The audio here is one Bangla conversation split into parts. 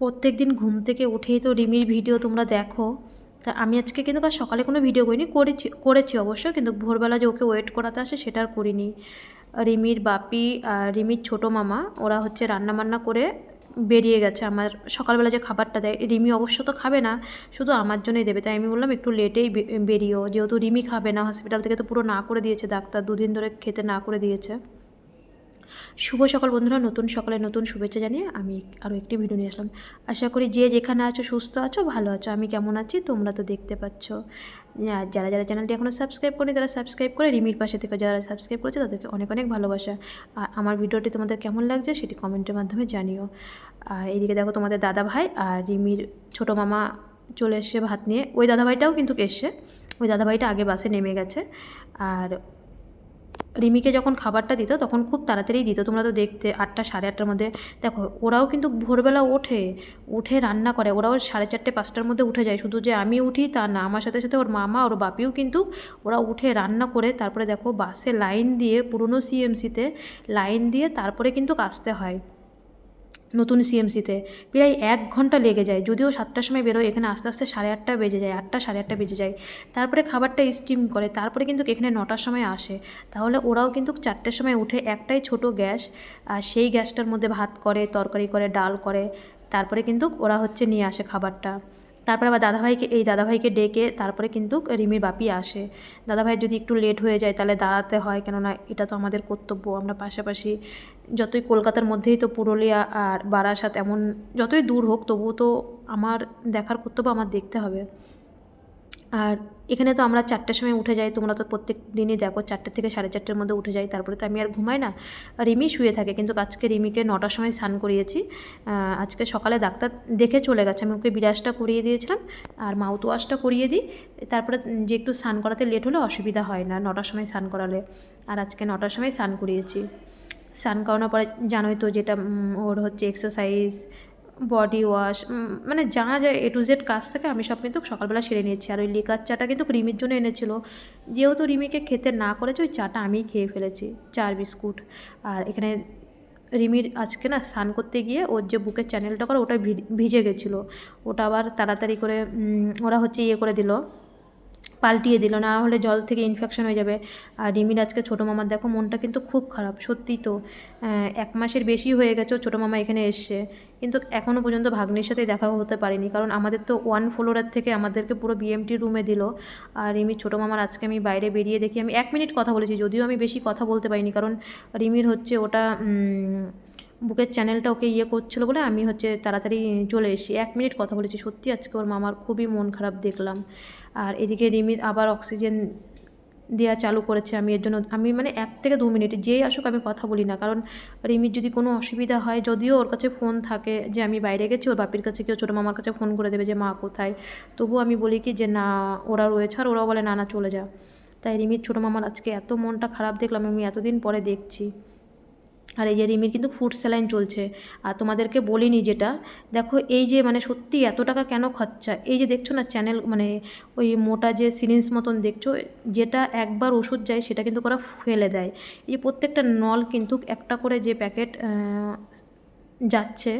প্রত্যেক দিন ঘুম থেকে উঠেই তো রিমির ভিডিও তোমরা দেখো। তা আমি আজকে কিন্তু কাল সকালে কোনো ভিডিও করিনি, করেছি অবশ্য, কিন্তু ভোরবেলা যে ওকে ওয়েট করাতে আসে সেটা আর করিনি। রিমির বাপি আর রিমির ছোটো মামা ওরা হচ্ছে রান্নাবান্না করে বেরিয়ে গেছে। আমার সকালবেলা যে খাবারটা দেয়, রিমি অবশ্য তো খাবে না, শুধু আমার জন্যই দেবে। তাই আমি বললাম একটু লেটেই বেরিয়েও, যেহেতু রিমি খাবে না, হসপিটাল থেকে তো পুরো না করে দিয়েছে ডাক্তার, 2 দিন ধরে খেতে না করে দিয়েছে। শুভ সকাল বন্ধুরা, নতুন সকালে নতুন শুভেচ্ছা জানিয়ে আমি আরও একটি ভিডিও নিয়ে আসলাম। আশা করি যে যেখানে আছো সুস্থ আছো, ভালো আছো। আমি কেমন আছি তোমরা তো দেখতে পাচ্ছ। আর যারা যারা চ্যানেলটি এখনও সাবস্ক্রাইব করেনি তারা সাবস্ক্রাইব করে রিমির পাশে থেকে, যারা সাবস্ক্রাইব করেছে তাদেরকে অনেক অনেক ভালোবাসা। আর আমার ভিডিওটি তোমাদের কেমন লাগছে সেটি কমেন্টের মাধ্যমে জানিও। আর এইদিকে দেখো তোমাদের দাদা ভাই আর রিমির ছোটো মামা চলে এসছে ভাত নিয়ে। ওই দাদাভাইটাও কিন্তু এসছে, ওই দাদাভাইটা আগে বাসে নেমে গেছে। আর রিমিকে যখন খাবারটা দিত তখন খুব তাড়াতাড়ি দিত, তোমরা তো দেখতে 8টা সাড়ে 8টার মধ্যে। দেখো ওরাও কিন্তু ভোরবেলা উঠে রান্না করে, ওরাও 4:30 5টার মধ্যে উঠে যায়। শুধু যে আমি উঠি তা না, আমার সাথে সাথে ওর মামা ওর বাপিও কিন্তু ওরা উঠে রান্না করে তারপরে দেখো বাসে লাইন দিয়ে, পুরনো সিএমসিতে লাইন দিয়ে তারপরে কিন্তু আসতে হয় নতুন সিএমসিতে। প্রায় 1 ঘন্টা লেগে যায়, যদিও 7টার সময় বেরোয়, এখানে আস্তে আস্তে 8:30 বেজে যায়, 8টা সাড়ে 8টা বেজে যায়। তারপরে খাবারটা স্টিম করে, তারপরে কিন্তু এখানে 9টার সময় আসে। তাহলে ওরাও কিন্তু 4টের সময় উঠে, একটাই ছোট গ্যাস, আর সেই গ্যাসটার মধ্যে ভাত করে, তরকারি করে, ডাল করে, তারপরে কিন্তু ওরা হচ্ছে নিয়ে আসে খাবারটা। তারপরে আবার দাদাভাইকে ডেকে তারপরে কিন্তু রিমির বাপি আসে। দাদাভাই যদি একটু লেট হয়ে যায় তাহলে দাঁড়াতে হয়, কেননা এটা তো আমাদের কর্তব্য। আমরা পাশাপাশি, যতই কলকাতার মধ্যেই তো পুরুলিয়া আর বারাসাত, এমন যতই দূর হোক তবুও তো আমার দেখার কর্তব্য, আমার দেখতে হবে। আর এখানে তো আমরা 4টের সময় উঠে যাই, তোমরা তো প্রত্যেক দিনই দেখো 4টে থেকে 4:30-এর মধ্যে উঠে যাই, তারপরে তো আমি আর ঘুমাই না। রিমি শুয়ে থাকে, কিন্তু আজকে রিমিকে 9টার সময় স্নান করিয়েছি। আজকে সকালে ডাক্তার দেখে চলে গেছে, আমি ওকে বিরাজটা করিয়ে দিয়েছিলাম আর মাউথ ওয়াশটা করিয়ে দিই। তারপরে যে একটু স্নান করাতে লেট হলে অসুবিধা হয় না 9টার সময় স্নান করালে। আর আজকে 9টার সময় স্নান করিয়েছি। স্নান করানোর পরে জানোই তো যেটা ওর হচ্ছে এক্সারসাইজ, বডি ওয়াশ, মানে যা যা এ টু জেড কাজ থাকে আমি সব কিন্তু সকালবেলা সেরে নিয়েছি। আর ওই লিকার চাটা কিন্তু রিমির জন্য এনেছিল, যেহেতু রিমিকে খেতে না করেছে ওই চাটা আমিই খেয়ে ফেলেছি, চার বিস্কুট। আর এখানে রিমির আজকে না স্নান করতে গিয়ে ওর যে বুকের চ্যানেলটা করে ওটা ভিজে গেছিলো, ওটা আবার তাড়াতাড়ি করে ওরা হচ্ছে করে দিল, পাল্টিয়ে দিল, না হলে জল থেকে ইনফেকশন হয়ে যাবে। আর রিমির আজকে ছোটো মামার দেখো মনটা কিন্তু খুব খারাপ, সত্যিই তো। 1 মাসের বেশি হয়ে গেছে ছোটো মামা এখানে এসছে, কিন্তু এখনও পর্যন্ত ভাগ্নির সাথেই দেখা হতে পারিনি, কারণ আমাদের তো 1 ফ্লোরের থেকে আমাদেরকে পুরো বিএমটি রুমে দিল। আর রিমির ছোটো মামার আজকে আমি বাইরে বেরিয়ে দেখি, আমি 1 মিনিট কথা বলেছি, যদিও আমি বেশি কথা বলতে পারিনি, কারণ রিমির হচ্ছে ওটা বুকের চ্যানেলটা ওকে করছিলো বলে আমি হচ্ছে তাড়াতাড়ি চলে এসেছি। 1 মিনিট কথা বলেছি। সত্যি আজকে ওর মামার খুবই মন খারাপ দেখলাম। আর এদিকে রিমির আবার অক্সিজেন দেওয়া চালু করেছে, আমি এর জন্য আমি মানে 1 থেকে 2 মিনিট যেই আসুক আমি কথা বলি না, কারণ রিমির যদি কোনো অসুবিধা হয়, যদিও ওর কাছে ফোন থাকে যে আমি বাইরে গেছি, ওর বাপির কাছে কেউ ছোটো মামার কাছে ফোন করে দেবে যে মা কোথায়, তবুও আমি বলি কি যে না ওরা রয়েছে, আর ওরাও বলে না না চলে যা। তাই রিমির ছোটো মামার আজকে এত মনটা খারাপ দেখলাম, আমি এতদিন পরে দেখছি। আর এই যে রিমির কিন্তু ফুড স্যালাইন চলছে। আর তোমাদেরকে বলিনি যেটা, দেখো এই যে মানে সত্যি এত টাকা কেন খরচা, এই যে দেখছো না চ্যানেল, মানে ওই মোটা যে সিরিঞ্জ মতন দেখছো, যেটা একবার ওষুধ যায় সেটা কিন্তু ওরা ফেলে দেয়। এই যে প্রত্যেকটা নল কিন্তু একটা করে যে প্যাকেট যাচ্ছে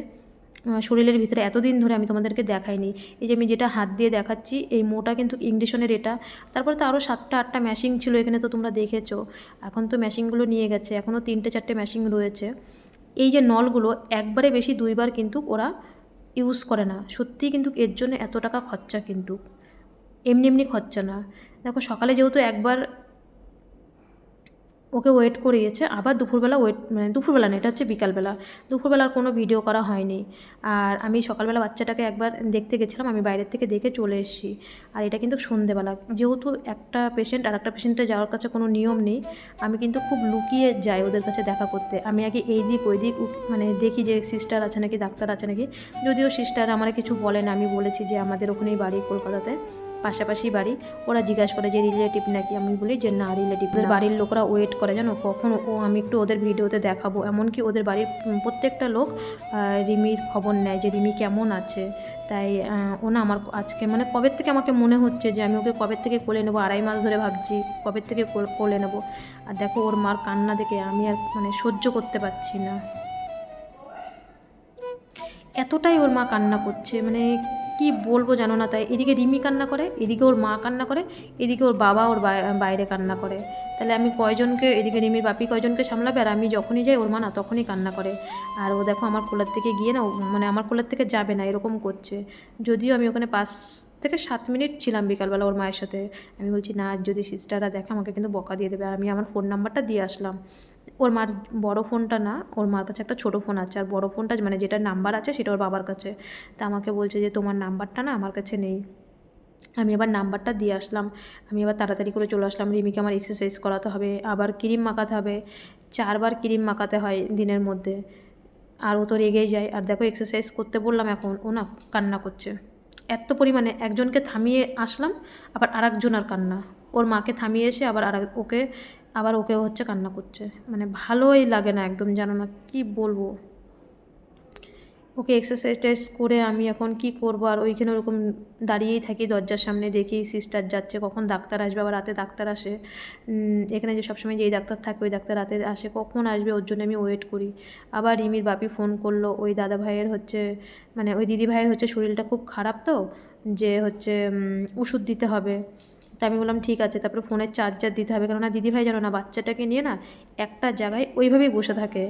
শরীরের ভিতরে, এতদিন ধরে আমি তোমাদেরকে দেখাইনি। এই যে আমি যেটা হাত দিয়ে দেখাচ্ছি, এই মোটা কিন্তু ইংলিশনের এটা। তারপরে তো আরও 7টা 8টা ম্যাশিং ছিল এখানে, তো তোমরা দেখেছো। এখন তো ম্যাশিংগুলো নিয়ে গেছে, এখনও 3টে 4টে ম্যাশিং রয়েছে। এই যে নলগুলো একবারে বেশি 2বার কিন্তু ওরা ইউজ করে না। সত্যিই কিন্তু এর জন্য এত টাকা খরচা, কিন্তু এমনি এমনি খরচা না। দেখো সকালে যেহেতু একবার ওকে ওয়েট করিয়েছে, আবার দুপুরবেলা মানে দুপুরবেলা না, এটা হচ্ছে বিকালবেলা, দুপুরবেলা আর কোনো ভিডিও করা হয়নি। আর আমি সকালবেলা বাচ্চাটাকে একবার দেখতে গেছিলাম, আমি বাইরের থেকে দেখে চলে এসেছি। আর এটা কিন্তু সন্ধেবেলা, যেহেতু একটা পেশেন্ট আর একটা পেশেন্টে যাওয়ার কাছে কোনো নিয়ম নেই, আমি কিন্তু খুব লুকিয়ে যাই ওদের কাছে দেখা করতে। আমি আগে এই দিক ওই দিক মানে দেখি যে সিস্টার আছে নাকি, ডাক্তার আছে নাকি। যদিও সিস্টার আমার কিছু বলে না, আমি বলেছি যে আমাদের ওখানেই বাড়ি, কলকাতাতে পাশাপাশি বাড়ি। ওরা জিজ্ঞাসা করে যে রিলেটিভ নাকি, আমি বলি যে না রিলেটিভ, ওদের বাড়ির লোকরা ওয়েট করে জানো কখন আমি একটু ওদের ভিডিওতে দেখাবো। এমনকি ওদের বাড়ির প্রত্যেকটা লোক রিমির খবর নেয় যে রিমি কেমন আছে। তাই ও না আমার আজকে মানে কবে থেকে আমাকে মনে হচ্ছে যে আমি ওকে কবে থেকে কোলে নেবো, 2.5 মাস ধরে ভাবছি কবে থেকে কোলে নেবো। আর দেখো ওর মার কান্না দেখে আমি আর মানে সহ্য করতে পারছি না। এতটাই ওর মা কান্না করছে, মানে কি বলবো জানো না। তাই এদিকে রিমি কান্না করে, এদিকে ওর মা কান্না করে, এদিকে ওর বাবা ওর বাইরে কান্না করে। তাহলে আমি কয়জনকে, এদিকে রিমির বাপি কয়জনকে সামলাবে, আর আমি যখনই যাই ওর মা না তখনই কান্না করে। আর ও দেখো আমার কোলার থেকে গিয়ে না মানে আমার কোলার থেকে যাবে না এরকম করছে। যদিও আমি ওখানে 5 থেকে 7 মিনিট ছিলাম বিকালবেলা ওর মায়ের সাথে। আমি বলছি না, যদি সিস্টাররা দেখে আমাকে কিন্তু বকা দিয়ে দেবে। আমি আমার ফোন নাম্বারটা দিয়ে আসলাম। ওর মার বড় ফোনটা না, ওর মার কাছে একটা ছোটো ফোন আছে, আর বড় ফোনটা মানে যেটা নাম্বার আছে সেটা ওর বাবার কাছে। তা আমাকে বলছে যে তোমার নাম্বারটা না আমার কাছে নেই। আমি আবার নাম্বারটা দিয়ে আসলাম। আমি আবার তাড়াতাড়ি করে চলে আসলাম। রিমিকে আমার এক্সারসাইজ করাতে হবে, আবার ক্রিম মাখাতে হবে, 4বার ক্রিম মাখাতে হয় দিনের মধ্যে। আর ও তো রেগেই যায়। আর দেখো এক্সারসাইজ করতে বললাম এখন, ও না কান্না করছে এত পরিমাণে। একজনকে থামিয়ে আসলাম, আবার আরেকজন আর কান্না। ওর মাকে থামিয়ে এসে আবার ওকে হচ্ছে কান্না করছে। মানে ভালোই লাগে না একদম, জানো না কি বলবো। ওকে এক্সারসাইজ করে আমি এখন কি করব, আর ওইখানে ওরকম দাঁড়িয়েই থাকি দরজার সামনে, দেখি সিস্টার যাচ্ছে, কখন ডাক্তার আসবে। আবার রাতে ডাক্তার আসে, এখানে যে সবসময় যেই ডাক্তার থাকে ওই ডাক্তার রাতে আসে, কখন আসবে ওর জন্য আমি ওয়েট করি। আবার রিমির বাপি ফোন করলো, ওই দাদা ভাইয়ের হচ্ছে মানে ওই দিদি ভাইয়ের হচ্ছে শরীরটা খুব খারাপ, তো যে হচ্ছে ওষুধ দিতে হবে। তা আমি বললাম ঠিক আছে। তারপরে ফোনের চার্জার দিতে হবে, কেননা দিদিভাই জানো না বাচ্চাটাকে নিয়ে না একটা জায়গায় ওইভাবেই বসে থাকে।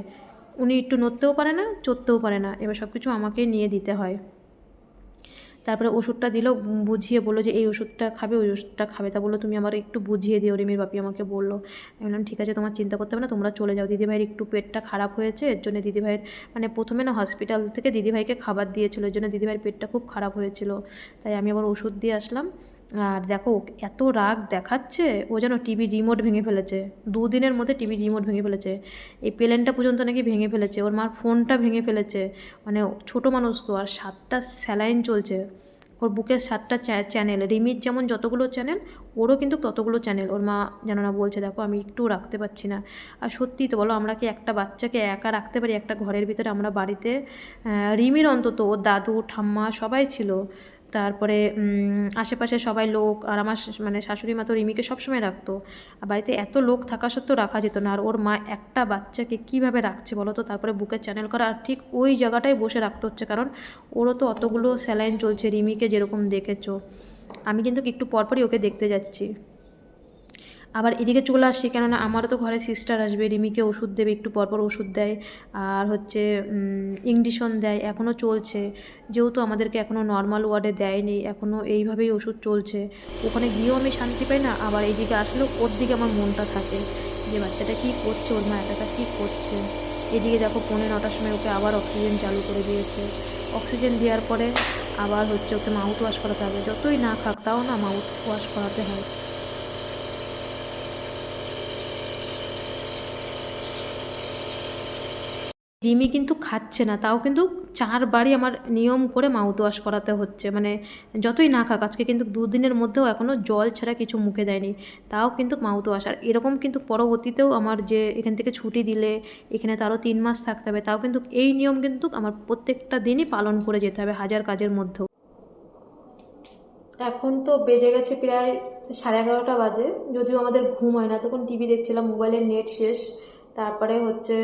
উনি একটু নড়তেও পারে না, চড়তেও পারে না, এবার সব কিছু আমাকেই নিয়ে দিতে হয়। তারপরে ওষুধটা দিল, বুঝিয়ে বললো যে এই ওষুধটা খাবে, ওই ওষুধটা খাবে। তা বললো তুমি আমার একটু বুঝিয়ে দিও, রিমির বাপি আমাকে বললো। আমি বললাম ঠিক আছে, তোমার চিন্তা করতে হবে না, তোমরা চলে যাও। দিদিভাইয়ের একটু পেটটা খারাপ হয়েছে, এর জন্য দিদিভাইয়ের মানে প্রথমে না হসপিটাল থেকে দিদিভাইকে খাবার দিয়েছিলো, এর জন্য দিদিভাইয়ের পেটটা খুব খারাপ হয়েছিল। তাই আমি আবার ওষুধ দিয়ে আসলাম। আর দেখো এত রাগ দেখাচ্ছে, ও যেন টিভি রিমোট ভেঙে ফেলেছে। 2 দিনের মধ্যে টিভি রিমোট ভেঙে ফেলেছে, এই প্লেনটা পর্যন্ত নাকি ভেঙে ফেলেছে, ওর মার ফোনটা ভেঙে ফেলেছে। মানে ছোটো মানুষ তো, আর 7টা স্যালাইন চলছে। ওর বুকের 7টা চ্যানেল, রিমির যেমন যতগুলো চ্যানেল ওরও কিন্তু ততগুলো চ্যানেল। ওর মা যেন না বলছে দেখো আমি একটু রাখতে পারছি না। আর সত্যিই তো বলো, আমরা কি একটা বাচ্চাকে একা রাখতে পারি একটা ঘরের ভিতরে? আমরা বাড়িতে রিমির অন্তত ওর দাদু ঠাম্মা সবাই ছিল, তারপরে আশেপাশে সবাই লোক, আর আমার মানে শাশুড়ি মা তো রিমিকে সবসময় রাখতো। আর বাড়িতে এত লোক থাকা সত্ত্বেও রাখা যেত না, আর ওর মা একটা বাচ্চাকে কীভাবে রাখছে বলো তো? তারপরে বুকের চ্যানেল করা, আর ঠিক ওই জায়গাটায় বসে রাখতে হচ্ছে, কারণ ওরও তো অতগুলো স্যালাইন চলছে। রিমিকে যেরকম দেখেছো, আমি কিন্তু একটু পরপরই ওকে দেখতে যাচ্ছি। আবার এদিকে চলে আসছি, কেননা আমারও তো ঘরে সিস্টার আসবে, রিমিকে ওষুধ দেবে, একটু পরপর ওষুধ দেয়, আর হচ্ছে ইঞ্জেকশন দেয়, এখনও চলছে। যেহেতু আমাদেরকে এখনও নর্মাল ওয়ার্ডে দেয়নি, এখনও এইভাবেই ওষুধ চলছে। ওখানে গিয়েও আমি শান্তি পাই না, আবার এইদিকে আসলেও ওর দিকে আমার মনটা থাকে যে বাচ্চাটা কী করছে, ওর মা একা কী করছে। এদিকে দেখো 9:45টার সময় ওকে আবার অক্সিজেন চালু করে দিয়েছে। অক্সিজেন দেওয়ার পরে আবার হচ্ছে ওকে মাউথ ওয়াশ করাতে হবে, যতই না খাক তাও না মাউথ ওয়াশ করাতে হয়। রিমি কিন্তু খাচ্ছে না, তাও কিন্তু 4বারই আমার নিয়ম করে মাউথ ওয়াশ করাতে হচ্ছে। মানে যতই না খাক, আজকে কিন্তু 2 দিনের মধ্যেও এখনও জল ছাড়া কিছু মুখে দেয়নি, তাও কিন্তু মাউথ ওয়াশ। আর এরকম কিন্তু পরবর্তীতেও আমার যে এখান থেকে ছুটি দিলে এখানে তো আরও 3 মাস থাকতে হবে, তাও কিন্তু এই নিয়ম কিন্তু আমার প্রত্যেকটা দিনই পালন করে যেতে হবে, হাজার কাজের মধ্যেও। এখন তো বেজে গেছে প্রায় 11:30 বাজে, যদিও আমাদের ঘুম হয় না, তখন টিভি দেখছিলাম, মোবাইলের নেট শেষ। তারপরে হচ্ছে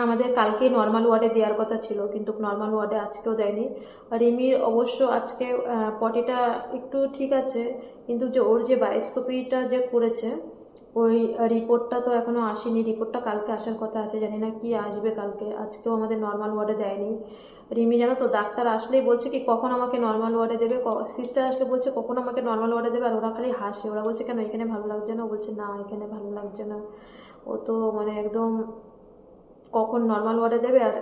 আমাদের কালকেই নর্মাল ওয়ার্ডে দেওয়ার কথা ছিল, কিন্তু নর্মাল ওয়ার্ডে আজকেও দেয়নি। আর রিমির অবশ্য আজকে পটিটা একটু ঠিক আছে, কিন্তু যে ওর যে বায়োস্কোপিটা যে করেছে ওই রিপোর্টটা তো এখনও আসেনি। রিপোর্টটা কালকে আসার কথা আছে, জানি না কি আসবে কালকে। আজকেও আমাদের নর্মাল ওয়ার্ডে দেয়নি। রিমি জানো তো, ডাক্তার আসলেই বলছে কি কখন আমাকে নর্মাল ওয়ার্ডে দেবে, সিস্টার আসলে বলছে কখন আমাকে নর্মাল ওয়ার্ডে দেবে, আর ওরা খালি হাসে। ওরা বলছে কেন এখানে ভালো লাগছে না? ও বলছে না এখানে ভালো লাগছে না। ও তো মানে একদম কখন নর্মাল ওয়ার্ডে দেবে আর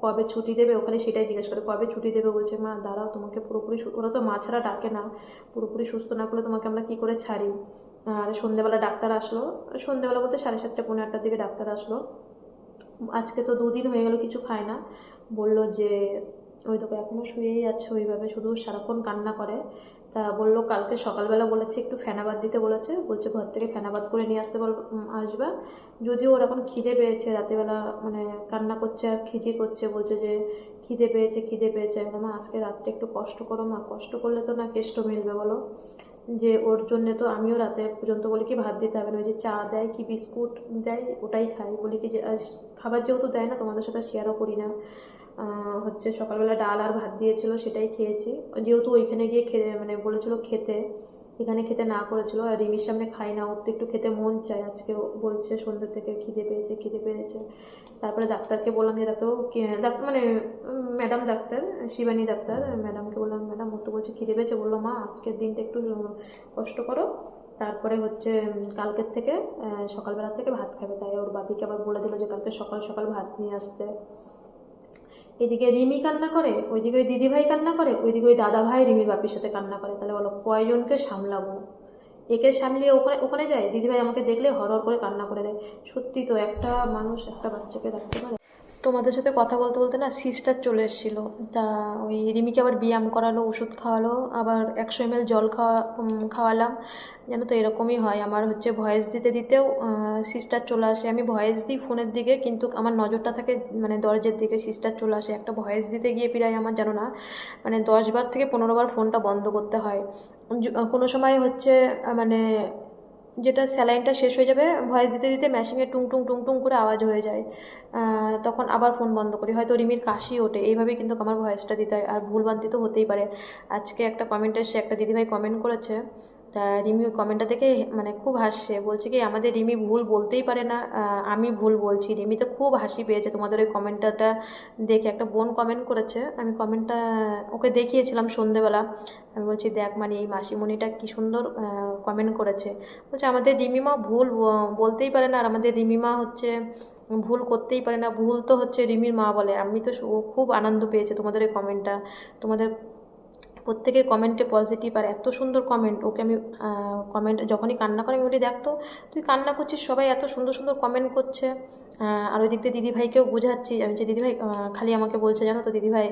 কবে ছুটি দেবে, ওখানে সেটাই জিজ্ঞেস করে কবে ছুটি দেবে। বলছে মা দাঁড়াও, তোমাকে পুরোপুরি, ওরা তো মা ছাড়া ডাকে না, পুরোপুরি সুস্থ না করলে তোমাকে আমরা কী করে ছাড়ি। আর সন্ধ্যেবেলা ডাক্তার আসলো, সন্ধ্যেবেলা বলতে 7:30 পৌনে 8টার দিকে ডাক্তার আসলো। আজকে তো 2 দিন হয়ে গেল কিছু খায় না। বলল যে ওই তো এখনও শুয়েই আছে ওইভাবে, শুধু সারাক্ষণ কান্না করে। তা বললো কালকে সকালবেলা বলেছে একটু ফেনাবাদ দিতে বলেছে, বলছে ঘর থেকে ফেনাবাদ করে নিয়ে আসতে আসবা। যদিও ওর এখন খিদে পেয়েছে, রাতেবেলা মানে কান্না করছে আর খিচি করছে, বলছে যে খিদে পেয়েছে খিদে পেয়েছে। মা আজকে রাত্রে একটু কষ্ট করো মা, কষ্ট করলে তো না কেষ্ট মিলবে বলো। যে ওর জন্যে তো আমিও রাতে পর্যন্ত বলি কি ভাত দিতে হবে না, ওই যে চা দেয় কি বিস্কুট দেয় ওটাই খাই, বলি কি যে খাবার যেহেতু দেয় না তোমাদের সাথে শেয়ারও করি না। হচ্ছে সকালবেলা ডাল আর ভাত দিয়েছিল, সেটাই খেয়েছি। যেহেতু ওইখানে গিয়ে খেতে মানে বলেছিল খেতে, এখানে খেতে না করেছিল। আর রিমির সামনে খাই না, ওর তো একটু খেতে মন চায়। আজকে বলছে সন্ধ্যে থেকে খিদে পেয়েছে খিদে পেয়েছে। তারপরে ডাক্তারকে বললাম যে ডাক্তারবাবু ডাক্তার মানে ম্যাডাম ডাক্তার, শিবানী ডাক্তার, ম্যাডামকে বললাম ম্যাডাম ও তো বলছে খিদে পেয়েছে। বললো মা আজকের দিনটা একটু কষ্ট করো, তারপরে হচ্ছে কালকের থেকে সকালবেলা থেকে ভাত খাবে। তাই ওর বাপিকে আবার বলে দিল যে কালকে সকাল সকাল ভাত নিয়ে আসতে। এদিকে রিমি কান্না করে, ওইদিকে ওই দিদিভাই কান্না করে, ওইদিকে ওই দাদা ভাই রিমির বাপির সাথে কান্না করে। তাহলে বলো কয়জনকে সামলাবো? একে সামলিয়ে ওখানে ওখানে যায়, দিদিভাই আমাকে দেখলে হর করে কান্না করে দেয়। সত্যি তো, একটা মানুষ একটা বাচ্চাকে রাখতে পারে? তোমাদের সাথে কথা বলতে বলতে না সিস্টার চলে এসেছিলো। তা ওই রিমিকে আবার ব্যায়াম করালো, ওষুধ খাওয়ালো, আবার 100 ml জল খাওয়ালাম। জানো তো এরকমই হয় আমার, হচ্ছে ভয়েস দিতে দিতেও সিস্টার চলে আসে। আমি ভয়েস দিই ফোনের দিকে, কিন্তু আমার নজরটা থাকে মানে দরজার দিকে, সিস্টার চলে আসে। একটা ভয়েস দিতে গিয়ে প্রায় আমার জানো না মানে 10 বার থেকে 15 বার ফোনটা বন্ধ করতে হয়। কোনো সময় হচ্ছে মানে যেটা স্যালাইনটা শেষ হয়ে যাবে, ভয়েস দিতে দিতে মেশিনে টুং টুং টুং টুং করে আওয়াজ হয়ে যায়, তখন আবার ফোন বন্ধ করি। হয়তো রিমির কাশি ওঠে, এইভাবেই কিন্তু আমার ভয়েসটা দিতে হয়। আর ভুলভ্রান্তি তো হতেই পারে। আজকে একটা কমেন্ট এসে একটা দিদিভাই কমেন্ট করেছে, তা রিমি ওই কমেন্টটা দেখে মানে খুব হাসছে। বলছে কি আমাদের রিমি ভুল বলতেই পারে না, আমি ভুল বলছি। রিমি তো খুব হাসি পেয়েছে তোমাদের ওই কমেন্টটা দেখে। একটা বোন কমেন্ট করেছে, আমি কমেন্টটা ওকে দেখিয়েছিলাম সন্ধেবেলা। আমি বলছি দেখ মানে এই মাসিমণিটা কী সুন্দর কমেন্ট করেছে। বলছে আমাদের রিমিমা ভুল বলতেই পারে না, আর আমাদের রিমিমা হচ্ছে ভুল করতেই পারে না, ভুল তো হচ্ছে রিমির মা বলে। আমি তো ও খুব আনন্দ পেয়েছে তোমাদের এই কমেন্টটা। তোমাদের প্রত্যেকের কমেন্টে পজিটিভ, আর এত সুন্দর কমেন্ট। ওকে আমি কমেন্ট যখনই কান্না করে আমি বলি দেখ তো তুই কান্না করছিস, সবাই এত সুন্দর সুন্দর কমেন্ট করছে। আর ওই দিক দিয়ে দিদিভাইকেও বোঝাচ্ছি আমি যে দিদিভাই খালি আমাকে বলছে জানো তো দিদিভাই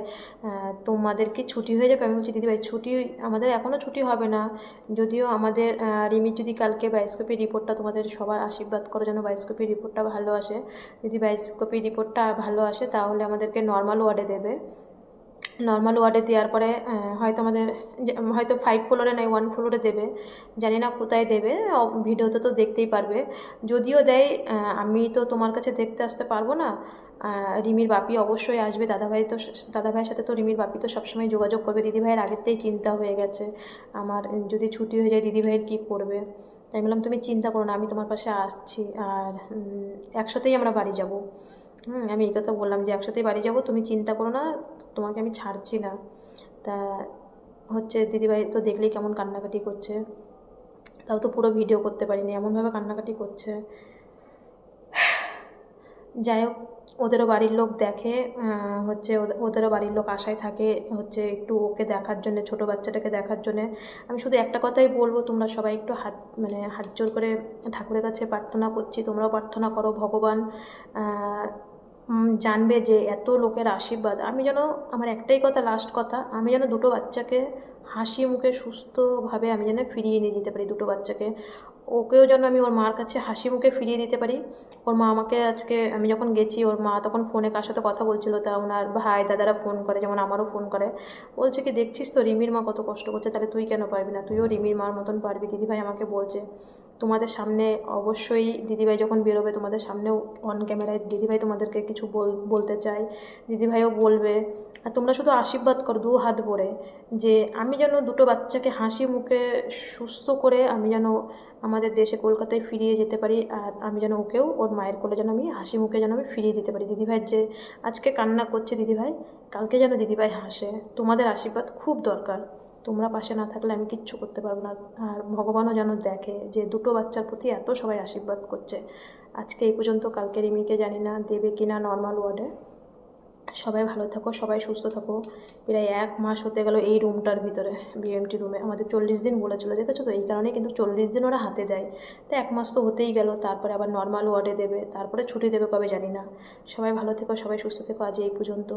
তোমাদের কি ছুটি হয়ে যাবে? আমি বলছি দিদিভাই ছুটি আমাদের এখনও ছুটি হবে না, যদিও আমাদের রিমির যদি কালকে বায়োস্কোপি রিপোর্টটা তোমাদের সবার আশীর্বাদ করো যেন বায়োস্কোপি রিপোর্টটা ভালো আসে। যদি বায়োস্কোপি রিপোর্টটা ভালো আসে তাহলে আমাদেরকে নর্মাল ওয়ার্ডে দেবে। নর্মাল ওয়ার্ডে দেওয়ার পরে হয়তো আমাদের হয়তো 5 ফ্লোরে নয় 1 ফ্লোরে দেবে, জানি না কোথায় দেবে, ভিডিওতে তো দেখতেই পারবে। যদিও দেয় আমি তো তোমার কাছে দেখতে আসতে পারবো না, রিমির বাপি অবশ্যই আসবে। দাদাভাইয়ের সাথে তো রিমির বাপি তো সবসময় যোগাযোগ করবে। দিদিভাইয়ের আগের থেকেই চিন্তা হয়ে গেছে আমার যদি ছুটি হয়ে যায় দিদিভাইয়ের কী করবে। তাই বললাম তুমি চিন্তা করো না, আমি তোমার পাশে আসছি, আর একসাথেই আমরা বাড়ি যাব। আমি এই কথা বললাম যে একসাথেই বাড়ি যাব, তুমি চিন্তা করো না, তোমাকে আমি ছাড়ছি না। তা হচ্ছে দিদিভাই তো দেখলেই কেমন কান্নাকাটি করছে, তাও তো পুরো ভিডিও করতে পারিনি, এমনভাবে কান্নাকাটি করছে। যাই হোক ওদেরও বাড়ির লোক দেখে, হচ্ছে ওদেরও বাড়ির লোক আশায় থাকে হচ্ছে একটু ওকে দেখার জন্য, ছোটো বাচ্চাটাকে দেখার জন্যে। আমি শুধু একটা কথাই বলবো, তোমরা সবাই একটু হাত জোর করে ঠাকুরের কাছে প্রার্থনা করছি, তোমরাও প্রার্থনা করো ভগবান জানবে যে এত লোকের আশীর্বাদ। আমি যেন আমার একটাই কথা, লাস্ট কথা, আমি যেন দুটো বাচ্চাকে হাসি মুখে সুস্থভাবে আমি যেন ফিরিয়ে নিয়ে যেতে পারি দুটো বাচ্চাকে। ওকেও যেন আমি ওর মার কাছে হাসি মুখে ফিরিয়ে দিতে পারি। ওর মা আমাকে আজকে আমি যখন গেছি ওর মা তখন ফোনে কার সাথে কথা বলছিল, তা ওনার ভাই দাদারা ফোন করে, যেমন আমারও ফোন করে, বলছে কি দেখছিস তো রিমির মা কত কষ্ট করছে, তাহলে তুই কেন পারবি না, তুইও রিমির মার মতন পারবি। দিদিভাই আমাকে বলছে তোমাদের সামনে অবশ্যই দিদিভাই যখন বেরোবে তোমাদের সামনেও অন ক্যামেরায় দিদিভাই তোমাদেরকে কিছু বলতে চাই, দিদিভাইও বলবে। আর তোমরা শুধু আশীর্বাদ করো 2 হাত ভরে, যে আমি যেন দুটো বাচ্চাকে হাসি মুখে সুস্থ করে আমি যেন আমাদের দেশে কলকাতায় ফিরিয়ে যেতে পারি, আর আমি যেন ওকেও ওর মায়ের কোলে যেন আমি হাসি মুখে যেন আমি ফিরিয়ে দিতে পারি। দিদিভাইয়ের যে আজকে কান্না করছে দিদিভাই, কালকে যেন দিদিভাই হাসে। তোমাদের আশীর্বাদ খুব দরকার, তোমরা পাশে না থাকলে আমি কিচ্ছু করতে পারবো না। আর ভগবানও যেন দেখে যে দুটো বাচ্চার প্রতি এত সবাই আশীর্বাদ করছে। আজকে এই পর্যন্ত, কালকে রিমিকে জানি না দেবে কি না নর্মাল ওয়ার্ডে। সবাই ভালো থাকো, সবাই সুস্থ থাকো। প্রায় 1 মাস হতে গেল এই রুমটার ভিতরে, বিএমটি রুমে। আমাদের 40 দিন বলেছিল, দেখেছো তো, এই কারণে কিন্তু 40 দিন ওরা হাতে দেয়। তো 1 মাস তো হতেই গেল, তারপরে আবার নর্মাল ওয়ার্ডে দেবে, তারপরে ছুটি দেবে কবে জানি না। সবাই ভালো থেকো, সবাই সুস্থ থেকো, আজ এই পর্যন্ত।